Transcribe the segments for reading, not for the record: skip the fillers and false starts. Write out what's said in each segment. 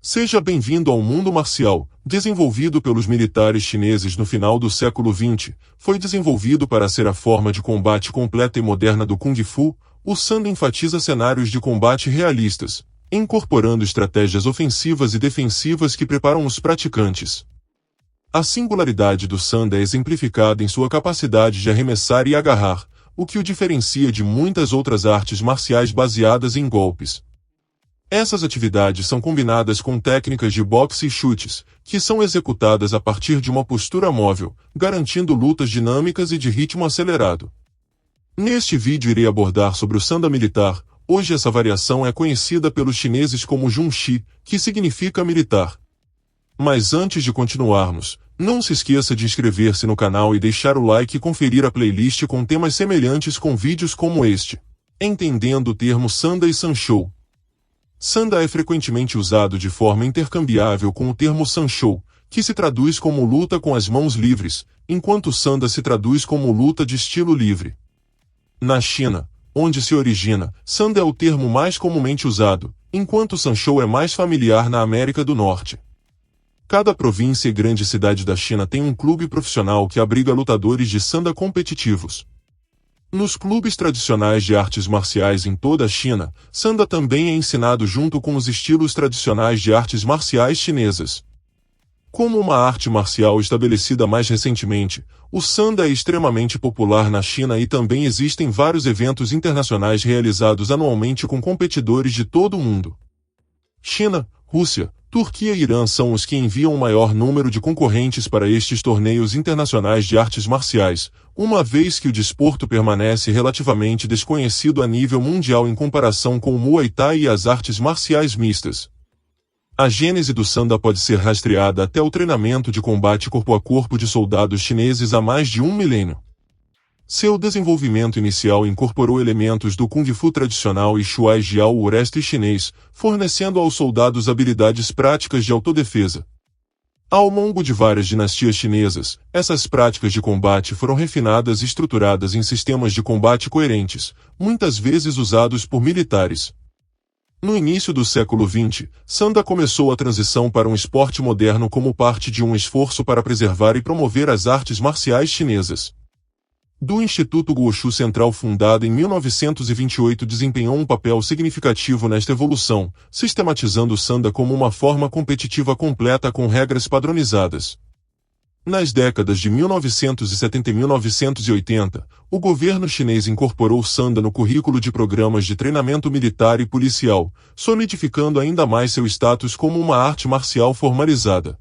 Seja bem-vindo ao mundo marcial. Desenvolvido pelos militares chineses no final do século XX, foi desenvolvido para ser a forma de combate completa e moderna do Kung Fu. O Sanda enfatiza cenários de combate realistas, incorporando estratégias ofensivas e defensivas que preparam os praticantes. A singularidade do Sanda é exemplificada em sua capacidade de arremessar e agarrar, o que o diferencia de muitas outras artes marciais baseadas em golpes. Essas atividades são combinadas com técnicas de boxe e chutes, que são executadas a partir de uma postura móvel, garantindo lutas dinâmicas e de ritmo acelerado. Neste vídeo irei abordar sobre o Sanda militar. Hoje essa variação é conhecida pelos chineses como Junshi, que significa militar. Mas antes de continuarmos, não se esqueça de inscrever-se no canal e deixar o like e conferir a playlist com temas semelhantes com vídeos como este. Entendendo o termo Sanda e Sanshou. Sanda é frequentemente usado de forma intercambiável com o termo Sanshou, que se traduz como luta com as mãos livres, enquanto Sanda se traduz como luta de estilo livre. Na China, onde se origina, Sanda é o termo mais comumente usado, enquanto Sanshou é mais familiar na América do Norte. Cada província e grande cidade da China tem um clube profissional que abriga lutadores de Sanda competitivos. Nos clubes tradicionais de artes marciais em toda a China, Sanda também é ensinado junto com os estilos tradicionais de artes marciais chinesas. Como uma arte marcial estabelecida mais recentemente, o Sanda é extremamente popular na China e também existem vários eventos internacionais realizados anualmente com competidores de todo o mundo. China, Rússia, Turquia e Irã são os que enviam o maior número de concorrentes para estes torneios internacionais de artes marciais, uma vez que o desporto permanece relativamente desconhecido a nível mundial em comparação com o Muay Thai e as artes marciais mistas. A gênese do Sanda pode ser rastreada até o treinamento de combate corpo a corpo de soldados chineses há mais de um milênio. Seu desenvolvimento inicial incorporou elementos do Kung Fu tradicional e Shuai Jiao, o oeste chinês, fornecendo aos soldados habilidades práticas de autodefesa. Ao longo de várias dinastias chinesas, essas práticas de combate foram refinadas e estruturadas em sistemas de combate coerentes, muitas vezes usados por militares. No início do século XX, Sanda começou a transição para um esporte moderno como parte de um esforço para preservar e promover as artes marciais chinesas. Do Instituto Guoshu Central fundado em 1928 desempenhou um papel significativo nesta evolução, sistematizando o Sanda como uma forma competitiva completa com regras padronizadas. Nas décadas de 1970 e 1980, o governo chinês incorporou o Sanda no currículo de programas de treinamento militar e policial, solidificando ainda mais seu status como uma arte marcial formalizada.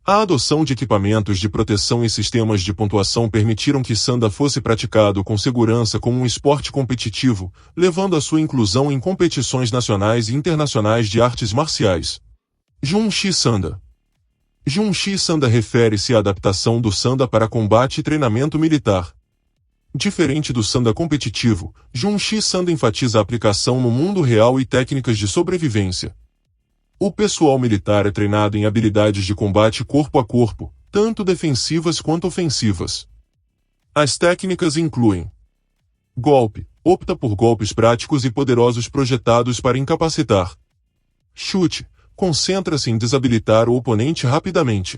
A adoção de equipamentos de proteção e sistemas de pontuação permitiram que Sanda fosse praticado com segurança como um esporte competitivo, levando a sua inclusão em competições nacionais e internacionais de artes marciais. Junshi Sanda. Junshi Sanda refere-se à adaptação do Sanda para combate e treinamento militar. Diferente do Sanda competitivo, Junshi Sanda enfatiza a aplicação no mundo real e técnicas de sobrevivência. O pessoal militar é treinado em habilidades de combate corpo a corpo, tanto defensivas quanto ofensivas. As técnicas incluem: golpe, opta por golpes práticos e poderosos projetados para incapacitar. Chute, concentra-se em desabilitar o oponente rapidamente.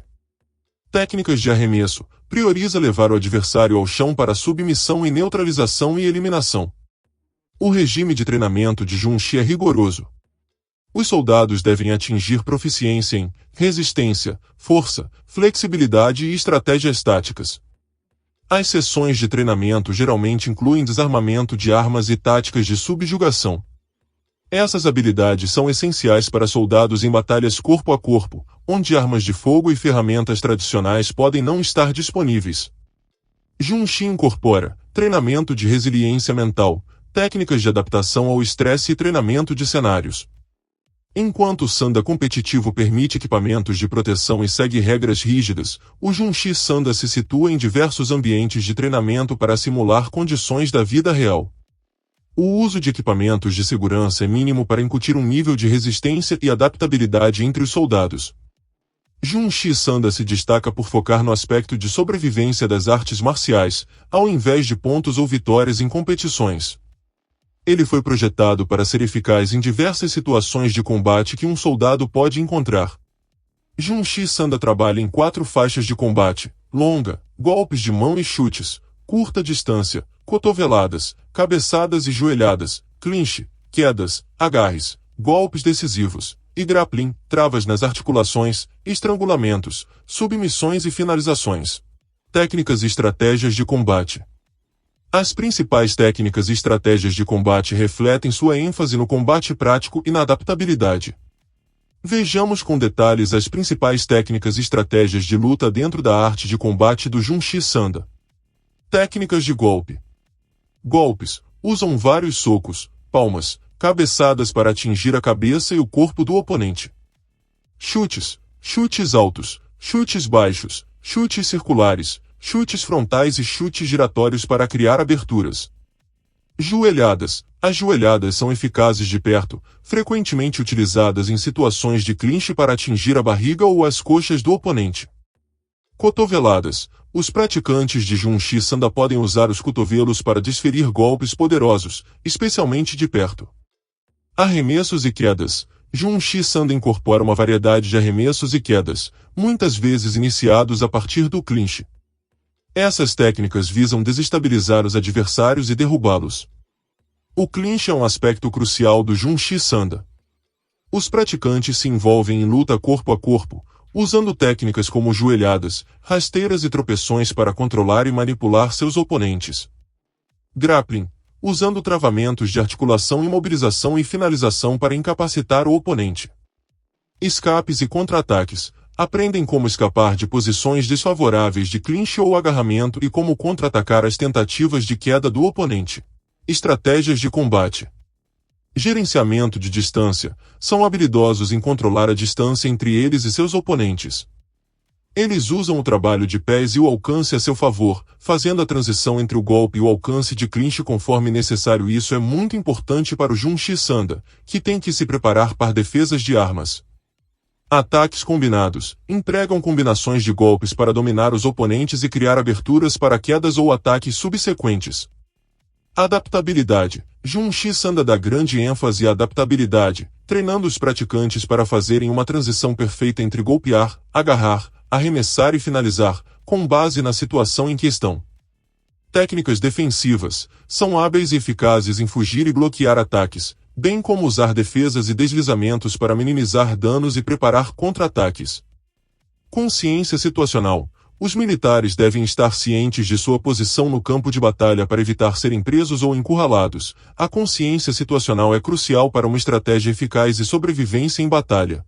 Técnicas de arremesso, prioriza levar o adversário ao chão para submissão e neutralização e eliminação. O regime de treinamento de Junshi é rigoroso. Os soldados devem atingir proficiência em resistência, força, flexibilidade e estratégias táticas. As sessões de treinamento geralmente incluem desarmamento de armas e táticas de subjugação. Essas habilidades são essenciais para soldados em batalhas corpo a corpo, onde armas de fogo e ferramentas tradicionais podem não estar disponíveis. Junshi incorpora treinamento de resiliência mental, técnicas de adaptação ao estresse e treinamento de cenários. Enquanto o Sanda competitivo permite equipamentos de proteção e segue regras rígidas, o Junshi Sanda se situa em diversos ambientes de treinamento para simular condições da vida real. O uso de equipamentos de segurança é mínimo para incutir um nível de resistência e adaptabilidade entre os soldados. Junshi Sanda se destaca por focar no aspecto de sobrevivência das artes marciais, ao invés de pontos ou vitórias em competições. Ele foi projetado para ser eficaz em diversas situações de combate que um soldado pode encontrar. Junshi Sanda trabalha em 4 faixas de combate: longa, golpes de mão e chutes, curta distância, cotoveladas, cabeçadas e joelhadas, clinch, quedas, agarres, golpes decisivos, e grappling, travas nas articulações, estrangulamentos, submissões e finalizações. Técnicas e estratégias de combate. As principais técnicas e estratégias de combate refletem sua ênfase no combate prático e na adaptabilidade. Vejamos com detalhes as principais técnicas e estratégias de luta dentro da arte de combate do Junshi Sanda. Técnicas de golpe. Golpes. Usam vários socos, palmas, cabeçadas para atingir a cabeça e o corpo do oponente. Chutes. Chutes altos, chutes baixos, chutes circulares, chutes frontais e chutes giratórios para criar aberturas. Joelhadas. As joelhadas são eficazes de perto, frequentemente utilizadas em situações de clinch para atingir a barriga ou as coxas do oponente. Cotoveladas. Os praticantes de Junshi Sanda podem usar os cotovelos para desferir golpes poderosos, especialmente de perto. Arremessos e quedas. Junshi Sanda incorpora uma variedade de arremessos e quedas, muitas vezes iniciados a partir do clinch. Essas técnicas visam desestabilizar os adversários e derrubá-los. O clinch é um aspecto crucial do Junshi Sanda. Os praticantes se envolvem em luta corpo a corpo, usando técnicas como joelhadas, rasteiras e tropeções para controlar e manipular seus oponentes. Grappling. Usando travamentos de articulação, imobilização e finalização para incapacitar o oponente. Escapes e contra-ataques. Aprendem como escapar de posições desfavoráveis de clinch ou agarramento e como contra-atacar as tentativas de queda do oponente. Estratégias de combate. Gerenciamento de distância. São habilidosos em controlar a distância entre eles e seus oponentes. Eles usam o trabalho de pés e o alcance a seu favor, fazendo a transição entre o golpe e o alcance de clinch conforme necessário. Isso é muito importante para o Junshi Sanda, que tem que se preparar para defesas de armas. Ataques combinados. Empregam combinações de golpes para dominar os oponentes e criar aberturas para quedas ou ataques subsequentes. Adaptabilidade. Junshi Sanda dá grande ênfase à adaptabilidade, treinando os praticantes para fazerem uma transição perfeita entre golpear, agarrar, arremessar e finalizar, com base na situação em questão. Técnicas defensivas. São hábeis e eficazes em fugir e bloquear ataques, bem como usar defesas e deslizamentos para minimizar danos e preparar contra-ataques. Consciência situacional. Os militares devem estar cientes de sua posição no campo de batalha para evitar serem presos ou encurralados. A consciência situacional é crucial para uma estratégia eficaz e sobrevivência em batalha.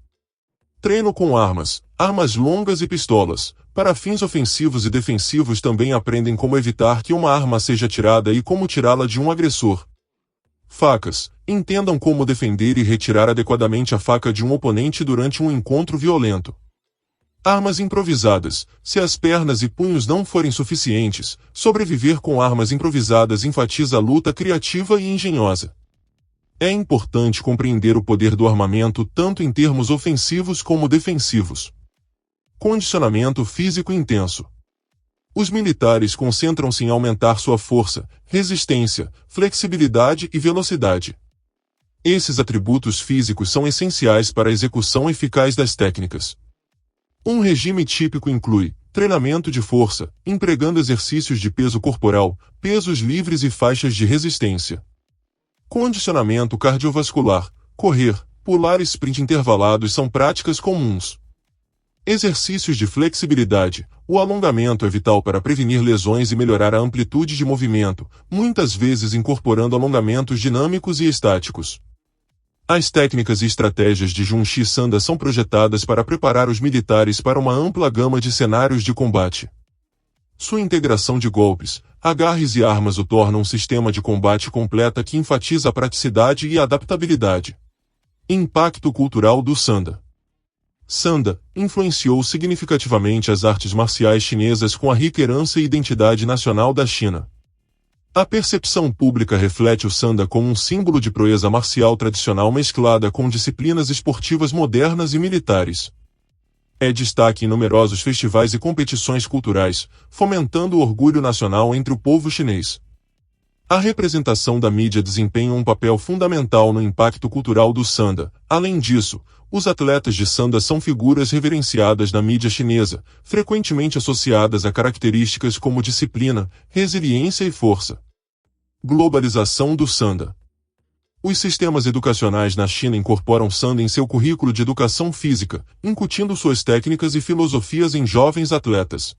Treino com armas, armas longas e pistolas. Para fins ofensivos e defensivos também aprendem como evitar que uma arma seja tirada e como tirá-la de um agressor. Facas. Entendam como defender e retirar adequadamente a faca de um oponente durante um encontro violento. Armas improvisadas. Se as pernas e punhos não forem suficientes, sobreviver com armas improvisadas enfatiza a luta criativa e engenhosa. É importante compreender o poder do armamento tanto em termos ofensivos como defensivos. Condicionamento físico intenso. Os militares concentram-se em aumentar sua força, resistência, flexibilidade e velocidade. Esses atributos físicos são essenciais para a execução eficaz das técnicas. Um regime típico inclui treinamento de força, empregando exercícios de peso corporal, pesos livres e faixas de resistência. Condicionamento cardiovascular, correr, pular e sprint intervalados são práticas comuns. Exercícios de flexibilidade. O alongamento é vital para prevenir lesões e melhorar a amplitude de movimento, muitas vezes incorporando alongamentos dinâmicos e estáticos. As técnicas e estratégias de Junshi Sanda são projetadas para preparar os militares para uma ampla gama de cenários de combate. Sua integração de golpes, agarres e armas o torna um sistema de combate completa que enfatiza a praticidade e a adaptabilidade. Impacto cultural do Sanda. Sanda influenciou significativamente as artes marciais chinesas com a rica herança e identidade nacional da China. A percepção pública reflete o Sanda como um símbolo de proeza marcial tradicional mesclada com disciplinas esportivas modernas e militares. É destaque em numerosos festivais e competições culturais, fomentando o orgulho nacional entre o povo chinês. A representação da mídia desempenha um papel fundamental no impacto cultural do sanda. Além disso, os atletas de sanda são figuras reverenciadas na mídia chinesa, frequentemente associadas a características como disciplina, resiliência e força. Globalização do sanda. Os sistemas educacionais na China incorporam sanda em seu currículo de educação física, incutindo suas técnicas e filosofias em jovens atletas.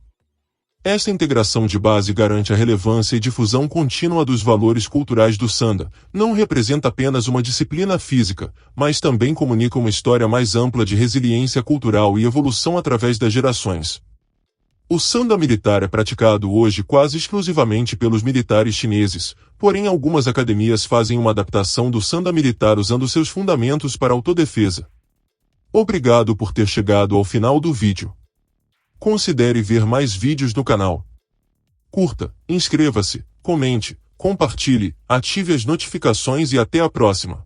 Esta integração de base garante a relevância e difusão contínua dos valores culturais do sanda, não representa apenas uma disciplina física, mas também comunica uma história mais ampla de resiliência cultural e evolução através das gerações. O sanda militar é praticado hoje quase exclusivamente pelos militares chineses, porém algumas academias fazem uma adaptação do sanda militar usando seus fundamentos para autodefesa. Obrigado por ter chegado ao final do vídeo. Considere ver mais vídeos no canal. Curta, inscreva-se, comente, compartilhe, ative as notificações e até a próxima.